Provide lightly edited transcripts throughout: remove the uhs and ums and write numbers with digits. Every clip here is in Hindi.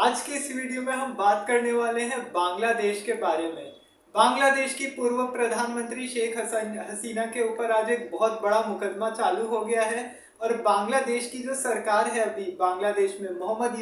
आज की इस वीडियो में हम बात करने वाले हैं बांग्लादेश के बारे में। बांग्लादेश की पूर्व प्रधानमंत्री शेख हसीना के ऊपर आज एक बहुत बड़ा मुकदमा चालू हो गया है और बांग्लादेश की जो सरकार है अभी बांग्लादेश में मोहम्मद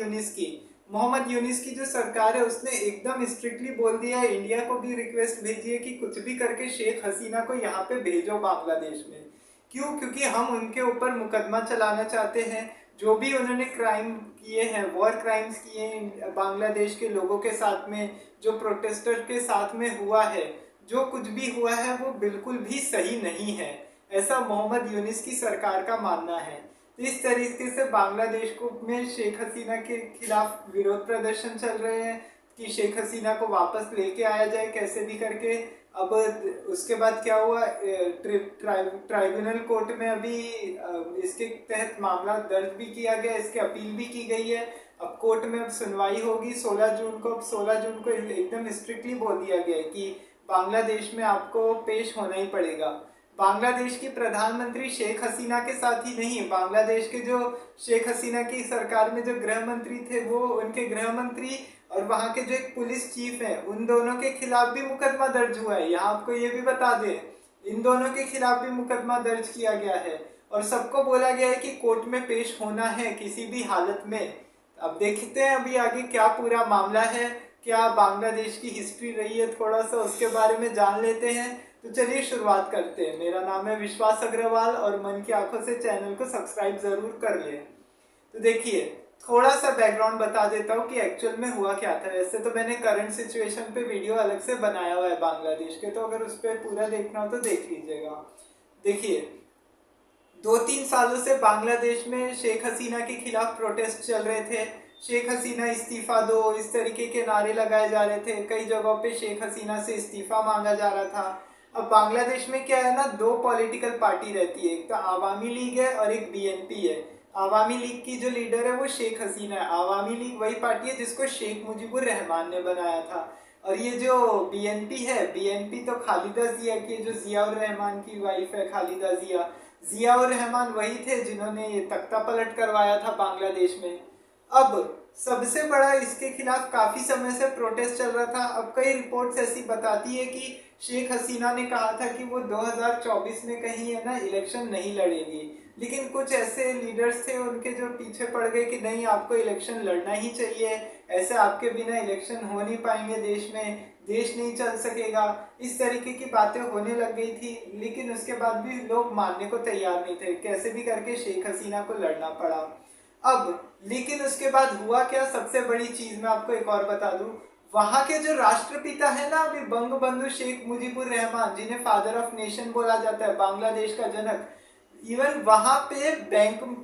यूनिस की जो सरकार है उसने एकदम स्ट्रिक्टली बोल दिया है, इंडिया को भी रिक्वेस्ट भेजी है कि कुछ भी करके शेख हसीना को यहाँ पे भेजो बांग्लादेश में। क्यों? क्योंकि हम उनके ऊपर मुकदमा चलाना चाहते हैं। जो भी उन्होंने क्राइम किए हैं, वॉर क्राइम्स किए हैं बांग्लादेश के लोगों के साथ में, जो प्रोटेस्टर के साथ में हुआ है, जो कुछ भी हुआ है वो बिल्कुल भी सही नहीं है, ऐसा मोहम्मद यूनिस की सरकार का मानना है। तो इस तरीके से बांग्लादेश को में शेख हसीना के खिलाफ विरोध प्रदर्शन चल रहे हैं कि शेख हसीना को वापस लेके आया जाए कैसे भी करके। अब उसके बाद क्या हुआ, ट्राइब्यूनल कोर्ट में अभी इसके तहत मामला दर्ज भी किया गया, इसकी अपील भी की गई है। अब कोर्ट में अब सुनवाई होगी 16 जून को। अब 16 जून को एकदम स्ट्रिक्टली बोल दिया गया है कि बांग्लादेश में आपको पेश होना ही पड़ेगा। बांग्लादेश की प्रधानमंत्री शेख हसीना के साथ ही नहीं, बांग्लादेश के जो शेख हसीना की सरकार में जो गृह मंत्री थे वो, उनके गृह मंत्री और वहाँ के जो एक पुलिस चीफ है, उन दोनों के खिलाफ भी मुकदमा दर्ज हुआ है। यहाँ आपको ये भी बता दें, इन दोनों के खिलाफ भी मुकदमा दर्ज किया गया है और सबको बोला गया है कि कोर्ट में पेश होना है किसी भी हालत में। अब देखते हैं अभी आगे क्या पूरा मामला है, क्या बांग्लादेश की हिस्ट्री रही है, थोड़ा सा उसके बारे में जान लेते हैं। तो चलिए शुरुआत करते हैं। मेरा नाम है विश्वास अग्रवाल और मन की आंखों से चैनल को सब्सक्राइब जरूर कर लें। तो देखिए, थोड़ा सा बैकग्राउंड बता देता हूँ कि एक्चुअल में हुआ क्या था। वैसे तो मैंने करंट सिचुएशन पे वीडियो अलग से बनाया हुआ है बांग्लादेश के, तो अगर उस पर पूरा देखना हो तो देख लीजिएगा। देखिए, 2-3 सालों से बांग्लादेश में शेख हसीना के खिलाफ प्रोटेस्ट चल रहे थे। शेख हसीना इस्तीफा दो, इस तरीके के नारे लगाए जा रहे थे। कई जगहों पे शेख हसीना से इस्तीफा मांगा जा रहा था। अब बांग्लादेश में क्या है ना, 2 पॉलिटिकल पार्टी रहती है, एक तो आवामी लीग है और एक बीएनपी है। आवामी लीग की जो लीडर है वो शेख हसीना है। आवामी लीग वही पार्टी है जिसको शेख मुजीबुर रहमान ने बनाया था। और ये जो बीएनपी है, बीएनपी तो खालिदा जिया की, जो जियाउर रहमान की वाइफ है खालिदा जिया, जियाउर रहमान वही थे जिन्होंने ये तख्ता पलट करवाया था बांग्लादेश में। अब सबसे बड़ा इसके खिलाफ काफी समय से प्रोटेस्ट चल रहा था। अब कई रिपोर्ट्स ऐसी बताती है कि शेख हसीना ने कहा था कि वो 2024 में कहीं है ना इलेक्शन नहीं लड़ेगी, लेकिन कुछ ऐसे लीडर्स थे उनके जो पीछे पड़ गए कि नहीं, आपको इलेक्शन लड़ना ही चाहिए, ऐसे आपके बिना इलेक्शन हो नहीं पाएंगे, देश में देश नहीं चल सकेगा, इस तरीके की बातें होने लग गई थी। लेकिन उसके बाद भी लोग मानने को तैयार नहीं थे, कैसे भी करके शेख हसीना को लड़ना पड़ा। अब लेकिन उसके बाद हुआ क्या, सबसे बड़ी चीज मैं आपको एक और बता दूं, वहां के जो राष्ट्रपिता है ना अभी, बंगबंधु शेख मुजीबुर रहमान, जिन्हें फादर ऑफ नेशन बोला जाता है, बांग्लादेश का जनक, इवन वहां पे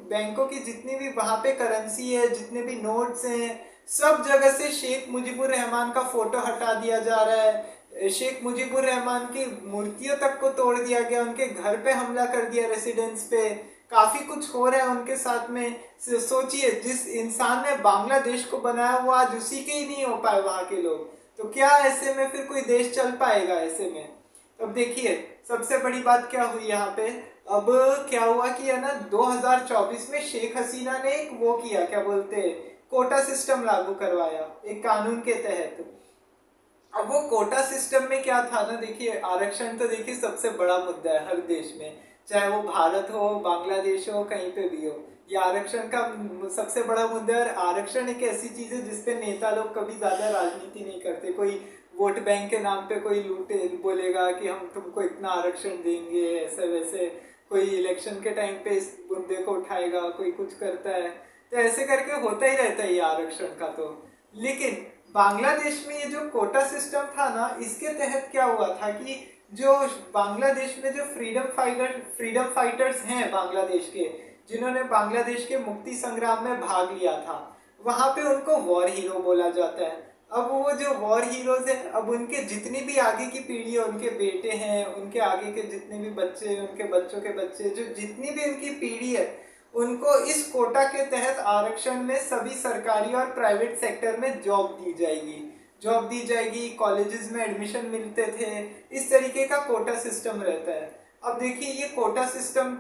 बैंकों की जितनी भी वहां पे करेंसी है, जितने भी नोट्स हैं, सब जगह से शेख मुजीबुर रहमान का फोटो हटा दिया जा रहा है। शेख मुजीबुर रहमान की मूर्तियों तक को तोड़ दिया गया, उनके घर पे हमला कर दिया, रेसिडेंस पे। काफी कुछ हो रहा है उनके साथ में। सोचिए, जिस इंसान ने बांग्लादेश को बनाया वो आज उसी के ही नहीं हो पाए वहां के लोग, तो क्या ऐसे में फिर कोई देश चल पाएगा ऐसे में? अब देखिए, सबसे बड़ी बात क्या हुई यहाँ पे। अब क्या हुआ कि है ना, 2024 में शेख हसीना ने एक वो किया, क्या बोलते हैं, कोटा सिस्टम लागू करवाया एक कानून के तहत। अब वो कोटा सिस्टम में क्या था ना, देखिए आरक्षण तो देखिए सबसे बड़ा मुद्दा है हर देश में, चाहे वो भारत हो, बांग्लादेश हो, कहीं पे भी हो, ये आरक्षण का सबसे बड़ा मुद्दा है। और आरक्षण एक ऐसी चीज है जिसपे नेता लोग कभी ज्यादा राजनीति नहीं करते। कोई वोट बैंक के नाम पे कोई लूटे बोलेगा कि हम तुमको इतना आरक्षण देंगे, ऐसे वैसे, कोई इलेक्शन के टाइम पे इस मुद्दे को उठाएगा, कोई कुछ करता है, तो ऐसे करके होता ही रहता है ये आरक्षण का। तो लेकिन बांग्लादेश में ये जो कोटा सिस्टम था ना, इसके तहत क्या हुआ था कि जो बांग्लादेश में जो फ्रीडम फाइटर्स हैं बांग्लादेश के, जिन्होंने बांग्लादेश के मुक्ति संग्राम में भाग लिया था, वहां पे उनको वॉर हीरो बोला जाता है। अब वो जो वॉर हीरोज हैं, अब उनके जितनी भी आगे की पीढ़ी है, उनके बेटे हैं, उनके आगे के जितने भी बच्चे, उनके बच्चों के बच्चे, जो जितनी भी उनकी पीढ़ी है, उनको इस कोटा के तहत आरक्षण में सभी सरकारी और प्राइवेट सेक्टर में जॉब दी जाएगी, कॉलेजेस में एडमिशन मिलते थे, इस तरीके का कोटा सिस्टम रहता है। अब देखिए ये कोटा सिस्टम,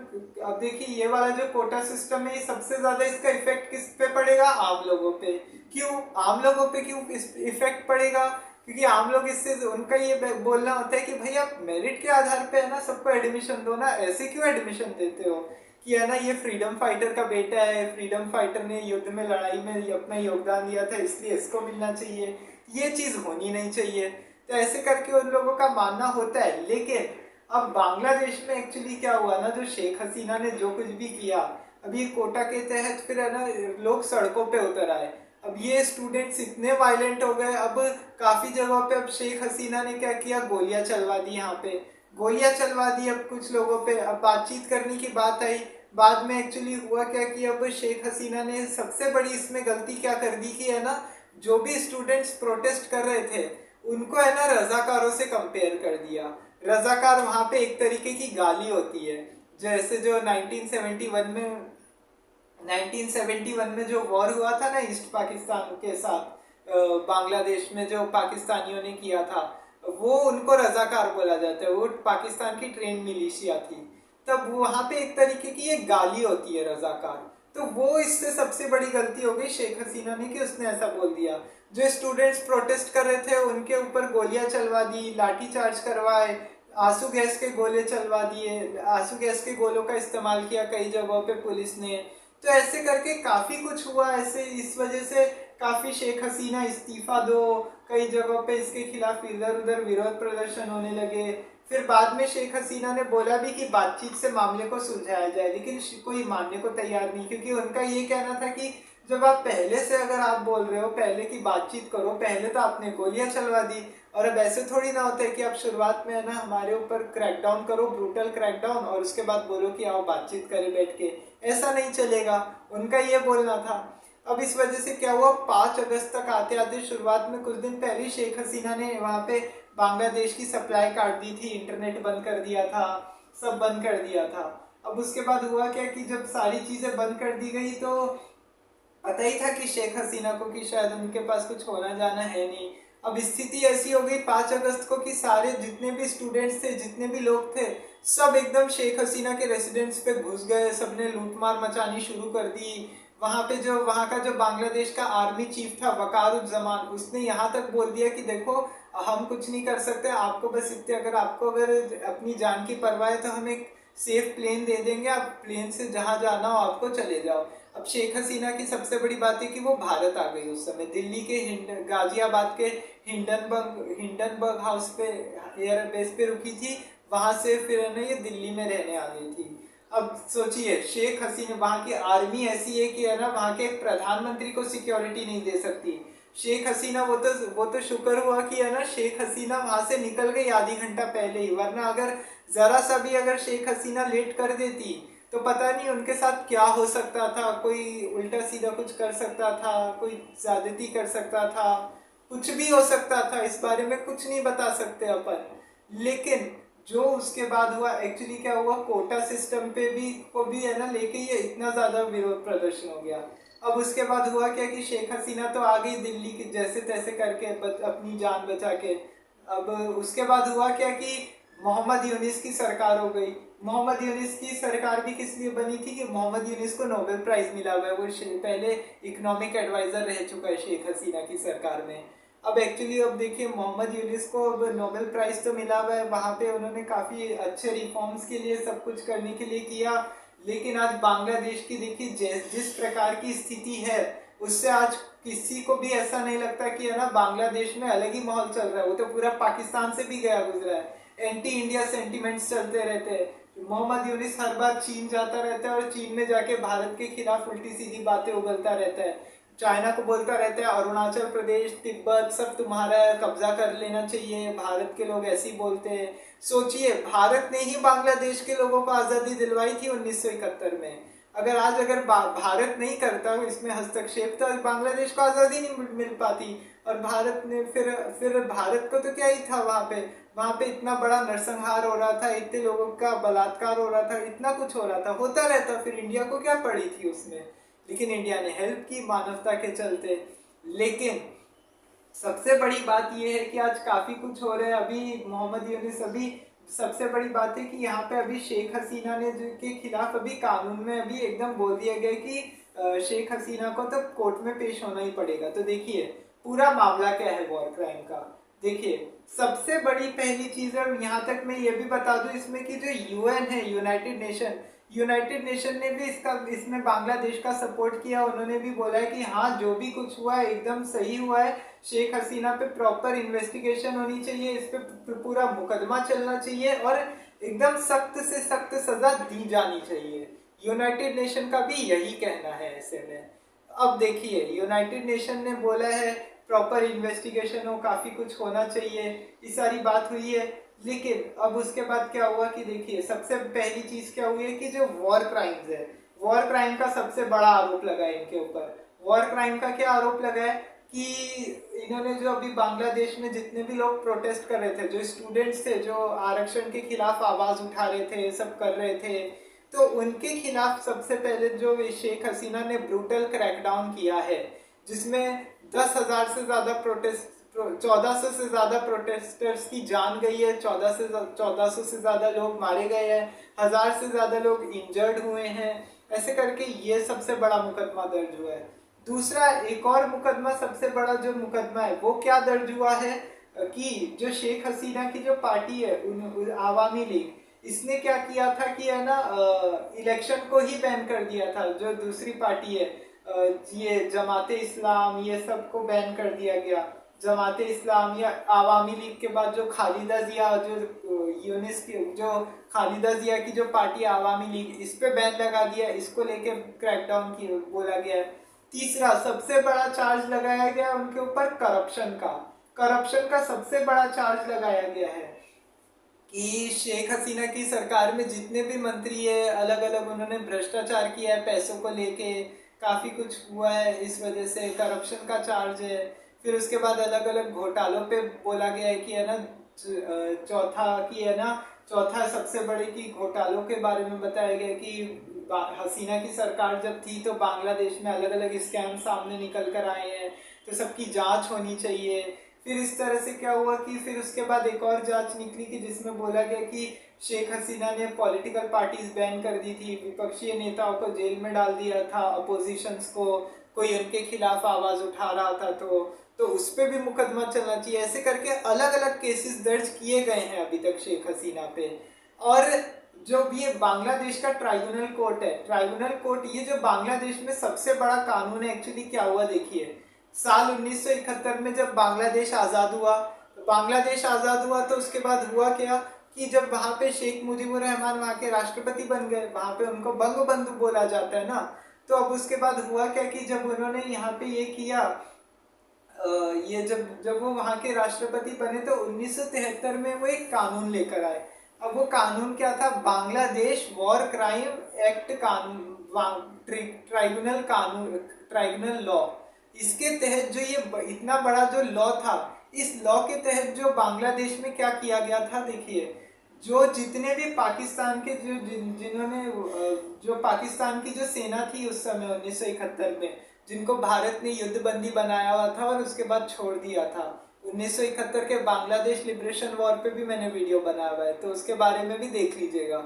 अब देखिए ये वाला जो कोटा सिस्टम है, ये सबसे ज्यादा इसका इफेक्ट किस पे पड़ेगा? आम लोगों पे। क्यों आम लोगों पे क्यों इफेक्ट पड़ेगा? क्योंकि आम लोग इससे उनका ये बोलना होता है कि भाई आप मेरिट के आधार पे है ना सबको एडमिशन दो ना, ऐसे क्यों एडमिशन देते हो? कि है ना ये फ्रीडम फाइटर का बेटा है, फ्रीडम फाइटर ने युद्ध में लड़ाई में अपना योगदान दिया था इसलिए इसको मिलना चाहिए, ये चीज होनी नहीं चाहिए। तो ऐसे करके उन लोगों का मानना होता है। लेकिन अब बांग्लादेश में एक्चुअली क्या हुआ ना, जो शेख हसीना ने जो कुछ भी किया, अभी कोटा के तहत फिर है ना लोग सड़कों पे उतर आए। अब ये स्टूडेंट्स इतने वायलेंट हो गए, अब काफी जगहों पे अब शेख हसीना ने क्या किया, गोलियां चलवा दी, यहाँ पे गोलियां चलवा दी अब कुछ लोगों पे। अब बातचीत करने की बात आई, बाद में एक्चुअली हुआ क्या कि अब शेख हसीना ने सबसे बड़ी इसमें गलती क्या कर दी कि है ना जो भी स्टूडेंट्स प्रोटेस्ट कर रहे थे उनको है ना रजाकारों से कंपेयर कर दिया। रजाकार वहां पे एक तरीके की गाली होती है, जैसे जो 1971 में जो वॉर हुआ था ना ईस्ट पाकिस्तान के साथ, बांग्लादेश में जो पाकिस्तानियों ने किया था, वो उनको रजाकार बोला जाता है, वो पाकिस्तान की ट्रेन मिलिशिया थी। तब वहां पे एक तरीके की एक गाली होती है रजाकार। तो वो इससे सबसे बड़ी गलती हो गई शेख हसीना ने कि उसने ऐसा बोल दिया। जो स्टूडेंट्स प्रोटेस्ट कर रहे थे उनके ऊपर गोलियां चलवा दी, लाठी चार्ज करवाए, आंसू गैस के गोले चलवा दिए, आंसू गैस के गोलों का इस्तेमाल किया कई जगहों पे पुलिस ने। तो ऐसे करके काफी कुछ हुआ ऐसे, इस वजह से काफी शेख हसीना इस्तीफा दो, कई जगहों पे इसके खिलाफ इधर उधर विरोध प्रदर्शन होने लगे। फिर बाद में शेख हसीना ने बोला भी कि बातचीत से मामले को सुलझाया जाए, लेकिन कोई मानने को तैयार नहीं, क्योंकि उनका ये कहना था कि जब आप पहले से अगर आप बोल रहे हो पहले की बातचीत करो, पहले तो आपने गोलियां चलवा दी, और अब ऐसे थोड़ी ना होता है कि आप शुरुआत में है ना हमारे ऊपर क्रैकडाउन करो, ब्रूटल क्रैकडाउन, और उसके बाद बोलो कि आओ बातचीत करें बैठ के, ऐसा नहीं चलेगा। उनका ये बोलना था। अब इस वजह से क्या हुआ, 5 अगस्त तक आते आते शुरुआत में कुछ दिन पहले शेख हसीना ने वहाँ पे बांग्लादेश की सप्लाई काट दी थी, इंटरनेट बंद कर दिया था, सब बंद कर दिया था। अब उसके बाद हुआ क्या कि जब सारी चीजें बंद कर दी गई तो पता ही था कि शेख हसीना को कि शायद उनके पास कुछ होना जाना है नहीं। अब स्थिति ऐसी हो गई 5 अगस्त को कि सारे जितने भी स्टूडेंट्स थे, जितने भी लोग थे, सब एकदम शेख हसीना के रेसिडेंस पे घुस गए, सबने लूटमार मचानी शुरू कर दी। वहां पे जो वहां का जो बांग्लादेश का आर्मी चीफ था वकारुज्जमान, उसने यहाँ तक बोल दिया कि देखो हम कुछ नहीं कर सकते, आपको बस इतने आपको अगर अपनी जान की परवाह है तो हम एक सेफ प्लेन दे देंगे, आप प्लेन से जहां जाना हो आपको चले जाओ। अब शेख हसीना की सबसे बड़ी बात है कि वो भारत आ गई उस समय, दिल्ली के गाजियाबाद के हिंडनबर्ग हाउस पे एयर बेस पे रुकी थी, वहां से फिर है ना ये दिल्ली में रहने आ गई थी। अब सोचिए शेख हसीना, वहां की आर्मी ऐसी है कि है ना वहां के एक प्रधानमंत्री को सिक्योरिटी नहीं दे सकती। शेख हसीना वो तो शुक्र हुआ कि है ना शेख हसीना वहां से निकल गई आधी घंटा पहले ही, वरना अगर जरा सा भी अगर शेख हसीना लेट कर देती तो पता नहीं उनके साथ क्या हो सकता था, कोई उल्टा सीधा कुछ कर सकता था, कोई ज्यादती कर सकता था, कुछ भी हो सकता था, इस बारे में कुछ नहीं बता सकते अपन। लेकिन जो उसके बाद हुआ एक्चुअली क्या हुआ, कोटा सिस्टम पे भी को भी है ना लेके ये इतना ज्यादा विरोध प्रदर्शन हो गया। अब उसके बाद हुआ क्या कि शेख हसीना तो आ गई दिल्ली की जैसे तैसे करके अपनी जान बचा के। अब उसके बाद हुआ क्या कि मोहम्मद यूनिस की सरकार हो गई। मोहम्मद यूनिस की सरकार भी किस लिए बनी थी कि मोहम्मद यूनिस को नोबेल प्राइज मिला हुआ है, वो पहले इकोनॉमिक एडवाइजर रह चुका है शेख हसीना की सरकार में। अब एक्चुअली अब देखिए मोहम्मद यूनिस को अब नोबेल प्राइज तो मिला हुआ है, वहाँ पे उन्होंने काफ़ी अच्छे रिफॉर्म्स के लिए सब कुछ करने के लिए किया, लेकिन आज बांग्लादेश की देखिए जिस प्रकार की स्थिति है उससे आज किसी को भी ऐसा नहीं लगता कि है ना बांग्लादेश में अलग ही माहौल चल रहा है, वो तो पूरा पाकिस्तान से भी गया गुजरा है, एंटी इंडिया सेंटिमेंट्स चलते रहते हैं। मोहम्मद यूनिस हर बार चीन जाता रहता है और चीन में जाके भारत के खिलाफ उल्टी सीधी बातें उगलता रहता है, चाइना को बोलता रहता है अरुणाचल प्रदेश तिब्बत सब तुम्हारा कब्जा कर लेना चाहिए, भारत के लोग ऐसे ही बोलते हैं। सोचिए भारत ने ही बांग्लादेश के लोगों को आज़ादी दिलवाई थी 1971 में, अगर भारत नहीं करता इसमें हस्तक्षेप तो बांग्लादेश को आज़ादी नहीं मिल पाती। और भारत ने फिर भारत को तो क्या ही था, वहाँ पे इतना बड़ा नरसंहार हो रहा था, इतने लोगों का बलात्कार हो रहा था, इतना कुछ हो रहा था, होता रहता, फिर इंडिया को क्या पड़ी थी उसमें। लेकिन इंडिया ने हेल्प की मानवता के चलते। लेकिन सबसे बड़ी बात यह है कि आज काफी कुछ हो रहा है। अभी मोहम्मद यूनिस, अभी सबसे बड़ी बात है कि यहाँ पे अभी शेख हसीना ने के खिलाफ अभी कानून में अभी एकदम बोल दिया गया कि शेख हसीना को तो कोर्ट में पेश होना ही पड़ेगा। तो देखिए पूरा मामला क्या है वॉर क्राइम का। देखिए सबसे बड़ी पहली चीज है, यहाँ तक मैं ये भी बता दूं इसमें कि जो यूएन है, यूनाइटेड नेशन ने भी इसमें बांग्लादेश का सपोर्ट किया। उन्होंने भी बोला है कि हाँ जो भी कुछ हुआ है एकदम सही हुआ है, शेख हसीना पे प्रॉपर इन्वेस्टिगेशन होनी चाहिए, इस पे पूरा मुकदमा चलना चाहिए और एकदम सख्त से सख्त सजा दी जानी चाहिए। यूनाइटेड नेशन का भी यही कहना है ऐसे में। अब देखिए यूनाइटेड नेशन ने बोला है प्रॉपर इन्वेस्टिगेशन हो, काफी कुछ होना चाहिए, ये सारी बात हुई है। लेकिन अब उसके बाद क्या हुआ कि देखिए सबसे पहली चीज क्या हुई है कि जो वॉर क्राइम्स है, वॉर क्राइम का सबसे बड़ा आरोप लगा है इनके ऊपर। वॉर क्राइम का क्या आरोप लगा है कि इन्होंने जो अभी बांग्लादेश में जितने भी लोग प्रोटेस्ट कर रहे थे, जो स्टूडेंट्स थे जो आरक्षण के खिलाफ आवाज उठा रहे थे, सब कर रहे थे, तो उनके खिलाफ सबसे पहले जो शेख हसीना ने ब्रूटल क्रैकडाउन किया है, जिसमें 10,000 से ज्यादा 1400 से ज्यादा प्रोटेस्टर्स की जान गई है, 1400 से ज्यादा लोग मारे गए हैं, 1000 से ज्यादा लोग इंजर्ड हुए हैं। ऐसे करके ये सबसे बड़ा मुकदमा दर्ज हुआ है। दूसरा एक और मुकदमा, सबसे बड़ा जो मुकदमा है वो क्या दर्ज हुआ है कि जो शेख हसीना की जो पार्टी है आवामी लीग, इसने क्या किया था कि है ना इलेक्शन को ही बैन कर दिया था। जो दूसरी पार्टी है ये जमाते इस्लाम, ये सब को बैन कर दिया गया। जमाते इस्लाम या आवामी लीग के बाद जो खालिदा जिया, जो यूनिस की जो खालिदा जिया की जो पार्टी आवामी लीग, इस पे बैन लगा दिया, इसको लेके क्रैकडाउन की बोला गया है। तीसरा सबसे बड़ा चार्ज लगाया गया उनके ऊपर करप्शन का सबसे बड़ा चार्ज लगाया गया है कि शेख हसीना की सरकार में जितने भी मंत्री है अलग अलग उन्होंने भ्रष्टाचार किया है, पैसों को लेके काफी कुछ हुआ है, इस वजह से करप्शन का चार्ज है। फिर उसके बाद अलग अलग घोटालों पे बोला गया है कि है ना चौथा सबसे बड़े की घोटालों के बारे में बताया गया कि हसीना की सरकार जब थी तो बांग्लादेश में अलग अलग स्कैम सामने निकल कर आए हैं, तो सबकी जांच होनी चाहिए। फिर इस तरह से क्या हुआ कि फिर उसके बाद एक और जांच निकली कि जिसमें बोला गया कि शेख हसीना ने पॉलिटिकल पार्टीज बैन कर दी थी, विपक्षी नेताओं को जेल में डाल दिया था, अपोजिशंस को, कोई उनके खिलाफ आवाज उठा रहा था तो उस पर भी मुकदमा चलना चाहिए। ऐसे करके अलग अलग केसेस दर्ज किए गए हैं अभी तक शेख हसीना पे। और जो भी ये बांग्लादेश का ट्राइब्यूनल कोर्ट है, ट्राइब्यूनल कोर्ट ये जो बांग्लादेश में सबसे बड़ा कानून है, एक्चुअली क्या हुआ देखिए, साल 1971 में जब बांग्लादेश आज़ाद हुआ तो उसके बाद हुआ क्या कि जब वहाँ पे शेख मुजीबुर रहमान वहाँ के राष्ट्रपति बन गए, वहाँ पे उनको बंगबंधु बोला जाता है ना। तो अब उसके बाद हुआ क्या कि जब उन्होंने यहाँ पे ये किया, ये जब वो वहाँ के राष्ट्रपति बने तो 1973 में वो एक कानून लेकर आए। अब वो कानून क्या था, बांग्लादेश वॉर क्राइम एक्ट कानून, ट्राइब्यूनल लॉ। इसके तहत जो ये इतना बड़ा जो लॉ था, इस लॉ के तहत जो बांग्लादेश में क्या किया गया था देखिए, जो जितने भी पाकिस्तान के जिन्होंने जो पाकिस्तान की जो सेना थी उस समय 1971 में, जिनको भारत ने युद्धबंदी बनाया हुआ था और उसके बाद छोड़ दिया था, 1971 के बांग्लादेश लिबरेशन वॉर पे भी मैंने वीडियो बनाया हुआ है, तो उसके बारे में भी देख लीजिएगा।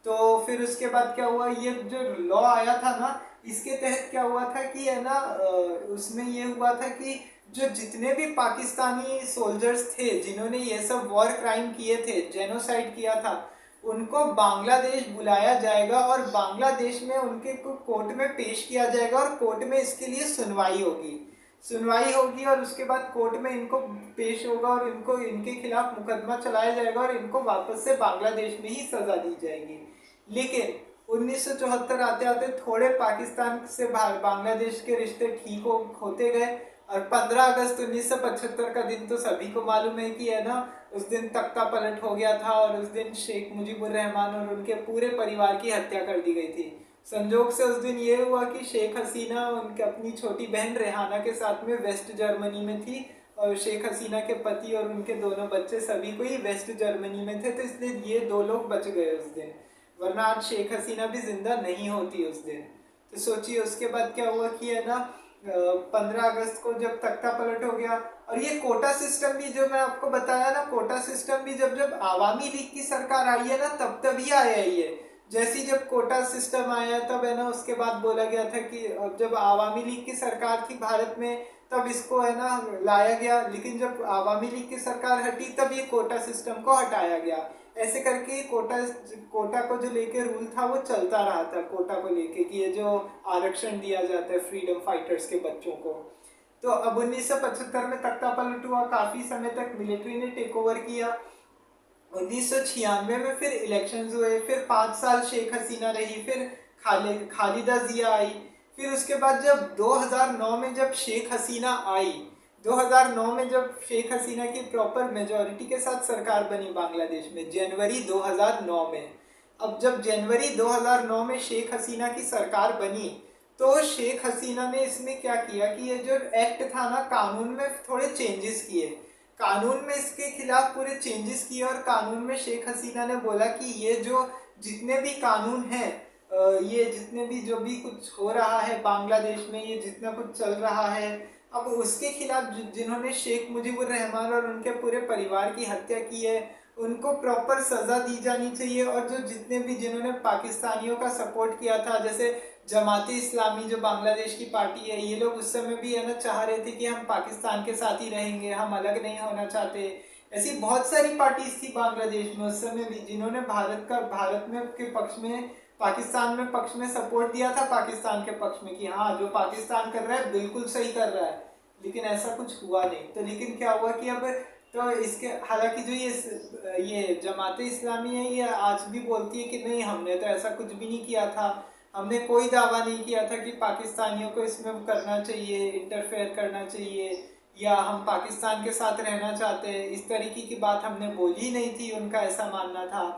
तो फिर उसके बाद क्या हुआ, ये जो लॉ आया था ना, इसके तहत क्या हुआ था कि है ना उसमें ये हुआ था कि जो जितने भी पाकिस्तानी सोल्जर्स थे जिन्होंने ये सब वॉर क्राइम किए थे, जेनोसाइड किया था, उनको बांग्लादेश बुलाया जाएगा और बांग्लादेश में उनके को कोर्ट में पेश किया जाएगा और कोर्ट में इसके लिए सुनवाई होगी और उसके बाद कोर्ट में इनको पेश होगा और इनको इनके खिलाफ मुकदमा चलाया जाएगा और इनको वापस से बांग्लादेश में ही सजा दी जाएगी। लेकिन 1974 आते आते थोड़े पाकिस्तान से बांग्लादेश के रिश्ते ठीक होते गए और 15 अगस्त 1975 का दिन तो सभी को मालूम है कि है ना, उस दिन तख्ता पलट हो गया था और उस दिन शेख मुजीबुर रहमान और उनके पूरे परिवार की हत्या कर दी गई थी। संजोग से उस दिन ये हुआ कि शेख हसीना उनके अपनी छोटी बहन रेहाना के साथ में वेस्ट जर्मनी में थी और शेख हसीना के पति और उनके दोनों बच्चे सभी को ही वेस्ट जर्मनी में थे, तो इसलिए ये 2 लोग बच गए उस दिन, वरना आज शेख हसीना भी जिंदा नहीं होती उस दिन। तो सोचिए उसके बाद क्या हुआ कि है ना 15 अगस्त को जब तख्ता पलट हो गया और ये कोटा सिस्टम भी जो मैं आपको बताया ना, कोटा सिस्टम भी जब आवामी लीग की सरकार आई है ना तब तभी आया है ये। जैसे ही जब कोटा सिस्टम आया तब है ना उसके बाद बोला गया था कि अब जब आवामी लीग की सरकार थी भारत में तब इसको है ना लाया गया, लेकिन जब आवामी लीग की सरकार हटी तब ये कोटा सिस्टम को हटाया गया। ऐसे करके कोटा कोटा को जो लेके रूल था वो चलता रहा था, कोटा को लेके कि ये जो आरक्षण दिया जाता है फ्रीडम फाइटर्स के बच्चों को। तो अब 1975 में तख्ता पलट हुआ, काफी समय तक मिलिट्री ने टेक ओवर किया। 1996 में फिर इलेक्शंस हुए, फिर 5 साल शेख हसीना रही, फिर खालिदा जिया आई। फिर उसके बाद जब 2009 में जब शेख हसीना आई, 2009 में जब शेख हसीना की प्रॉपर मेजोरिटी के साथ सरकार बनी बांग्लादेश में, जनवरी 2009 में। अब जब जनवरी 2009 में शेख हसीना की सरकार बनी तो शेख हसीना ने इसमें क्या किया कि ये जो एक्ट था ना, कानून में थोड़े चेंजेस किए, कानून में इसके खिलाफ पूरे चेंजेस किए। और कानून में शेख हसीना ने बोला कि ये जो जितने भी कानून हैं, ये जितने भी जो भी कुछ हो रहा है बांग्लादेश में, ये जितना कुछ चल रहा है, अब उसके खिलाफ जिन्होंने शेख मुजीबुर रहमान और उनके पूरे परिवार की हत्या की है उनको प्रॉपर सज़ा दी जानी चाहिए। और जो जितने भी जिन्होंने पाकिस्तानियों का सपोर्ट किया था, जैसे जमाते इस्लामी जो बांग्लादेश की पार्टी है, ये लोग उस समय भी है ना चाह रहे थे कि हम पाकिस्तान के साथ ही रहेंगे, हम अलग नहीं होना चाहते। ऐसी बहुत सारी पार्टीज थी बांग्लादेश में उस समय भी जिन्होंने भारत में के पक्ष में, पाकिस्तान में पक्ष में सपोर्ट दिया था, पाकिस्तान के पक्ष में कि हाँ जो पाकिस्तान कर रहा है बिल्कुल सही कर रहा है। लेकिन ऐसा कुछ हुआ नहीं। तो लेकिन क्या हुआ कि अब तो इसके हालांकि जो ये जमाते इस्लामी है ये आज भी बोलती है कि नहीं हमने तो ऐसा कुछ भी नहीं किया था, हमने कोई दावा नहीं किया था कि पाकिस्तानियों को इसमें करना चाहिए, इंटरफेयर करना चाहिए, या हम पाकिस्तान के साथ रहना चाहते हैं, इस तरीके की बात हमने बोली नहीं थी, उनका ऐसा मानना था।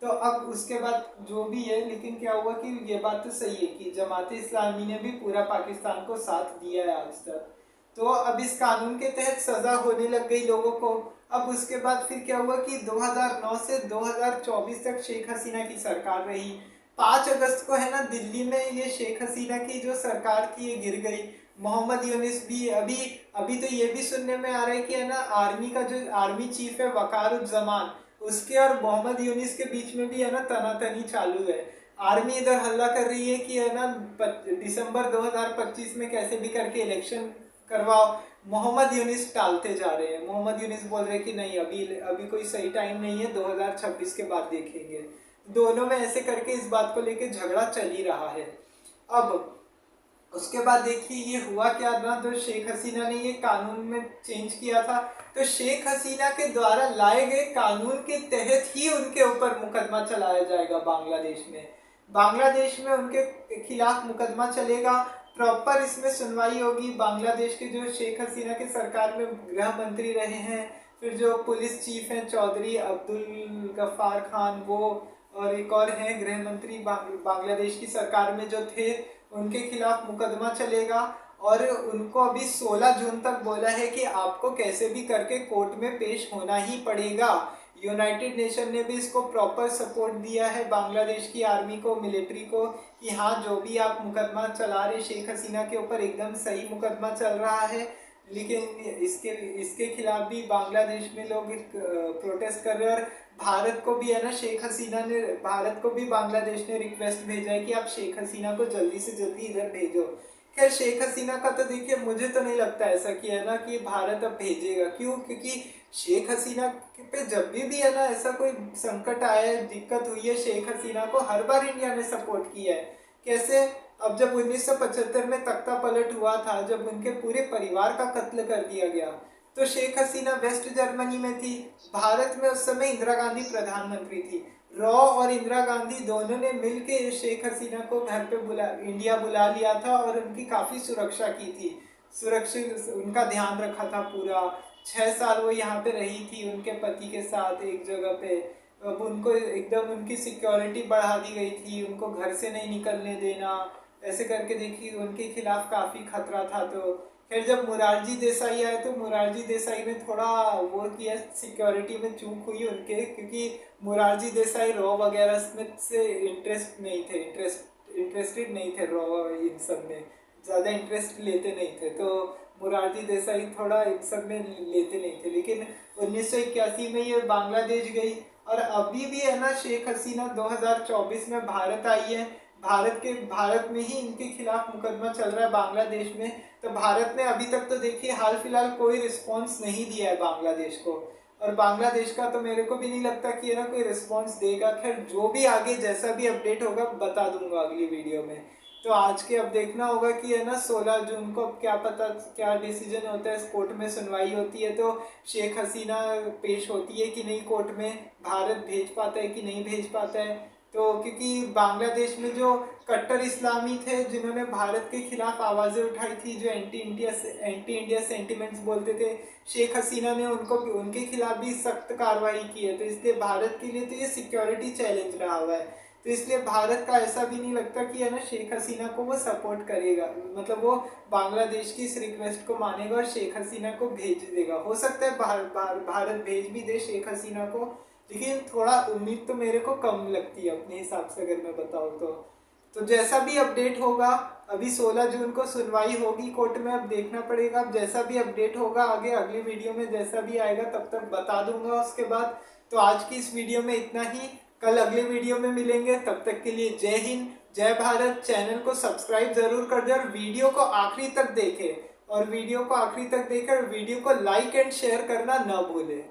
तो अब उसके बाद जो भी है, लेकिन क्या हुआ कि ये बात तो सही है कि जमाते इस्लामी ने भी पूरा पाकिस्तान को साथ दिया है आज तक। तो अब इस कानून के तहत सज़ा होने लग गई लोगों को। अब उसके बाद फिर क्या हुआ कि 2009 से 2024 तक शेख हसीना की सरकार रही। 5 अगस्त को है ना दिल्ली में ये शेख हसीना की जो सरकार थी ये गिर गई। मोहम्मद यूनिस भी अभी अभी तो ये भी सुनने में आ रहा है कि है ना आर्मी का जो आर्मी चीफ है वकारुज्जमान, उसके और मोहम्मद यूनिस के बीच में भी है ना तनातनी चालू है। आर्मी इधर हल्ला कर रही है कि है ना दिसंबर 2025 में कैसे भी करके इलेक्शन करवाओ। मोहम्मद यूनिस टालते जा रहे हैं, मोहम्मद यूनिस बोल रहे हैं कि नहीं अभी अभी कोई सही टाइम नहीं है, 2026 के बाद देखेंगे। दोनों में ऐसे करके इस बात को लेके झगड़ा चल ही रहा है। अब उसके बाद देखिए ये हुआ क्या ना, तो शेख हसीना ने ये कानून में चेंज किया था। तो शेख हसीना के द्वारा लाए गए कानून के तहत ही उनके ऊपर मुकदमा चलाया जाएगा बांग्लादेश में। बांग्लादेश में उनके खिलाफ मुकदमा चलेगा, प्रॉपर इसमें सुनवाई होगी। बांग्लादेश के जो शेख हसीना के सरकार में गृह मंत्री रहे हैं, फिर जो पुलिस चीफ हैं चौधरी अब्दुल गफ्फार खान, वो और एक और हैं गृह मंत्री बांग्लादेश की सरकार में जो थे, उनके खिलाफ मुकदमा चलेगा। और उनको अभी 16 जून तक बोला है कि आपको कैसे भी करके कोर्ट में पेश होना ही पड़ेगा। यूनाइटेड नेशन ने भी इसको प्रॉपर सपोर्ट दिया है बांग्लादेश की आर्मी को, मिलिट्री को, कि हाँ जो भी आप मुकदमा चला रहे शेख हसीना के ऊपर एकदम सही मुकदमा चल रहा है। लेकिन इसके खिलाफ भी बांग्लादेश में लोग प्रोटेस्ट कर रहे हैं। और भारत को भी है ना भारत को भी बांग्लादेश ने रिक्वेस्ट भेजा है कि आप शेख हसीना को जल्दी से जल्दी इधर भेजो। खैर शेख हसीना का तो देखिए मुझे तो नहीं लगता ऐसा कि है ना कि भारत अब भेजेगा। क्यों? क्योंकि शेख हसीना पे जब भी है ना ऐसा कोई संकट आया है, दिक्कत हुई है, शेख हसीना को हर बार इंडिया ने सपोर्ट किया है। कैसे? अब जब 1975 में तख्ता पलट हुआ था, जब उनके पूरे परिवार का कत्ल कर दिया गया, तो शेख हसीना वेस्ट जर्मनी में थी। भारत में उस समय इंदिरा गांधी प्रधानमंत्री थी। रॉ और इंदिरा गांधी दोनों ने मिलकर शेख हसीना को घर पे इंडिया बुला लिया था और उनकी काफ़ी सुरक्षा की थी, सुरक्षित उनका ध्यान रखा था पूरा। 6 साल वो यहाँ पे रही थी उनके पति के साथ एक जगह पे। अब उनको एकदम उनकी सिक्योरिटी बढ़ा दी गई थी, उनको घर से नहीं निकलने देना, ऐसे करके देखिए उनके खिलाफ काफ़ी खतरा था। तो फिर जब मोरारजी देसाई आए तो मोरारजी देसाई ने थोड़ा वो किया, सिक्योरिटी में चूक हुई उनके, क्योंकि मोरारजी देसाई रॉ वगैरह में से इंटरेस्टेड नहीं थे, रॉ इन सब में ज़्यादा इंटरेस्ट लेते नहीं थे। तो मोरारजी देसाई थोड़ा इन सब में लेते नहीं थे। लेकिन 1981 में ये बांग्लादेश गई और अभी भी है ना शेख हसीना 2024 में भारत आई है। भारत में ही इनके खिलाफ मुकदमा चल रहा है बांग्लादेश में। तो भारत ने अभी तक तो देखिए हाल फिलहाल कोई रिस्पॉन्स नहीं दिया है बांग्लादेश को, और बांग्लादेश का तो मेरे को भी नहीं लगता कि है ना कोई रिस्पॉन्स देगा। खैर जो भी आगे जैसा भी अपडेट होगा बता दूंगा अगली वीडियो में। तो आज के अब देखना होगा कि है ना 16 जून को अब क्या पता क्या डिसीजन होता है। कोर्ट में सुनवाई होती है तो शेख हसीना पेश होती है कि नहीं कोर्ट में, भारत भेज पाता है कि नहीं भेज पाता है। तो क्योंकि बांग्लादेश में जो कट्टर इस्लामी थे जिन्होंने भारत के खिलाफ आवाज़ें उठाई थी, जो एंटी इंडिया सेंटिमेंट्स बोलते थे, शेख हसीना ने उनके खिलाफ भी सख्त कार्रवाई की है। तो इसलिए भारत के लिए तो ये सिक्योरिटी चैलेंज रहा हुआ है। तो इसलिए भारत का ऐसा भी नहीं लगता कि है ना शेख हसीना को वो सपोर्ट करेगा, मतलब वो बांग्लादेश की इस रिक्वेस्ट को मानेगा और शेख हसीना को भेज देगा। हो सकता है भारत भेज भी दे शेख हसीना को, लेकिन थोड़ा उम्मीद तो मेरे को कम लगती है अपने हिसाब से अगर मैं बताऊँ तो जैसा भी अपडेट होगा, अभी 16 जून को सुनवाई होगी कोर्ट में, अब देखना पड़ेगा। अब जैसा भी अपडेट होगा आगे अगली वीडियो में जैसा भी आएगा तब तक बता दूंगा उसके बाद। तो आज की इस वीडियो में इतना ही, कल अगले वीडियो में मिलेंगे। तब तक के लिए जय हिंद, जय भारत। चैनल को सब्सक्राइब जरूर कर दे और वीडियो को आखिरी तक देखें, और वीडियो को लाइक एंड शेयर करना न भूलें।